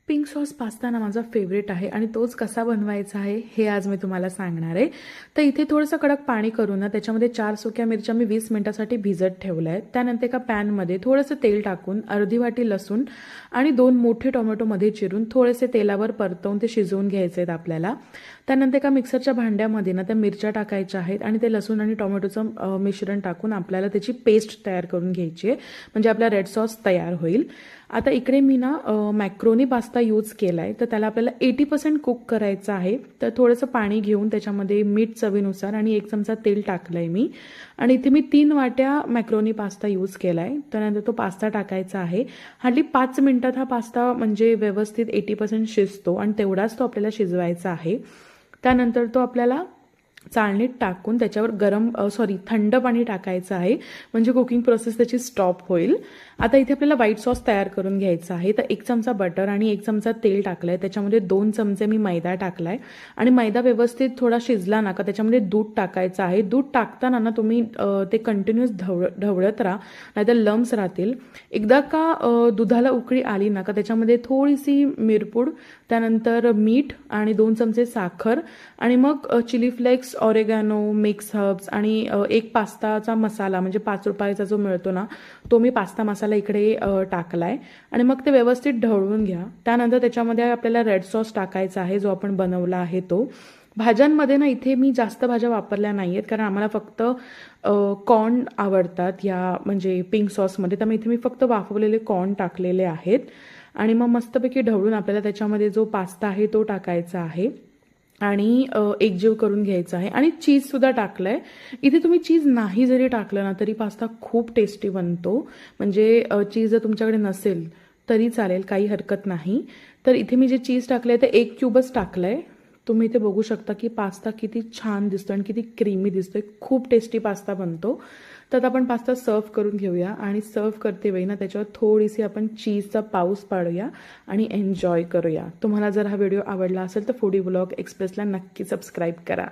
Pink sauce pasta ना माझा favourite आहे आणि तोच कसा बनवायचा आहे हे आज मी तुम्हाला सांगणार आहे. तर इथे थोडंसं कडक पाणी करून ना त्याच्यामध्ये 4 सुक्या मिरच्या मी 20 मिनिटासाठी भिजत ठेवल्या आहेत. त्यानंतर एका पॅनमध्ये थोडंसं तेल टाकून अर्धी वाटी लसूण आणि 2 मोठे टोमॅटो मध्ये चिरून थोडेसे तेलावर परतवून ते शिजवून घ्यायचे आहेत आपल्याला. त्यानंतर एका मिक्सरच्या भांड्यामध्ये ना त्या मिरच्या टाकायच्या आहेत आणि ते लसूण आणि टोमॅटोचं मिश्रण टाकून आपल्याला त्याची पेस्ट तयार करून घ्यायची आहे, म्हणजे आपला रेड सॉस तयार होईल. आता इकडे मी ना मॅक्रोनी पास्ता यूज केला आहे, तर त्याला आपल्याला 80% कुक करायचं आहे. तर थोडंसं पाणी घेऊन त्याच्यामध्ये मीठ चवीनुसार आणि 1 चमचा तेल टाकलं आहे मी. आणि इथे मी 3 वाट्या मॅक्रोनी पास्ता यूज केला आहे. त्यानंतर तो पास्ता टाकायचा आहे. हार्डली 5 मिनिटात हा पास्ता म्हणजे व्यवस्थित 80% शिजतो आणि तेवढाच तो आपल्याला शिजवायचा आहे. त्यानंतर तो आपल्याला चाळणीत टाकून त्याच्यावर थंड पाणी टाकायचं आहे, म्हणजे कुकिंग प्रोसेस त्याची स्टॉप होईल. आता इथे आपल्याला व्हाईट सॉस तयार करून घ्यायचा आहे. तर 1 चमचा बटर आणि 1 चमचा तेल टाकलं आहे. त्याच्यामध्ये 2 चमचे मी मैदा टाकला आहे आणि मैदा व्यवस्थित थोडा शिजला ना का त्याच्यामध्ये दूध टाकायचं आहे. दूध टाकताना ना तुम्ही ते कंटिन्युअस ढवळत राहा, नाहीतर लम्स राहतील. एकदा का दुधाला उकळी आली ना का त्याच्यामध्ये थोडीशी मिरपूड, त्यानंतर मीठ आणि 2 चमचे साखर आणि मग चिली फ्लेक्स, ऑरेगॅनो, मिक्स हर्ब्स आणि एक पास्ताचा मसाला म्हणजे 5 रुपयाचा जो मिळतो ना तो मी पास्ता मसाला इकडे टाकलाय आणि मग ते व्यवस्थित ढवळून घ्या. त्यानंतर त्याच्यामध्ये आपल्याला रेड सॉस टाकायचा आहे जो आपण बनवला आहे तो. भाज्यांमध्ये ना इथे मी जास्त भाज्या वापरल्या नाही आहेत, कारण आम्हाला फक्त कॉर्न आवडतात या म्हणजे पिंक सॉसमध्ये. त्यामुळे इथे मी फक्त वाफवलेले कॉर्न टाकलेले आहेत आणि मग मस्तपैकी ढवळून आपल्याला त्याच्यामध्ये जो पास्ता आहे तो टाकायचा आहे आणि एकजीव करून घ्यायचा आहे. आणि चीजसुद्धा टाकलं आहे. इथे तुम्ही चीज नाही जरी टाकलं ना तरी पास्ता खूप टेस्टी बनतो, म्हणजे चीज जर तुमच्याकडे नसेल तरी चालेल, काही हरकत नाही. तर इथे मी जे चीज टाकलं आहे ते 1 क्यूबच टाकलं आहे. तुम्ही इथे बघू शकता की पास्ता किती छान दिसतो आणि किती क्रीमी दिसतोय. खूप टेस्टी पास्ता बनतो. तर आता आपण पास्ता सर्व करून घेऊया आणि सर्व करते वेळी ना त्याच्यावर थोडीशी आपण चीजचा पाऊस पाडूया आणि एन्जॉय करूया. तुम्हाला जर हा व्हिडिओ आवडला असेल तर फूडी व्लॉग एक्सप्रेसला नक्की सबस्क्राईब करा.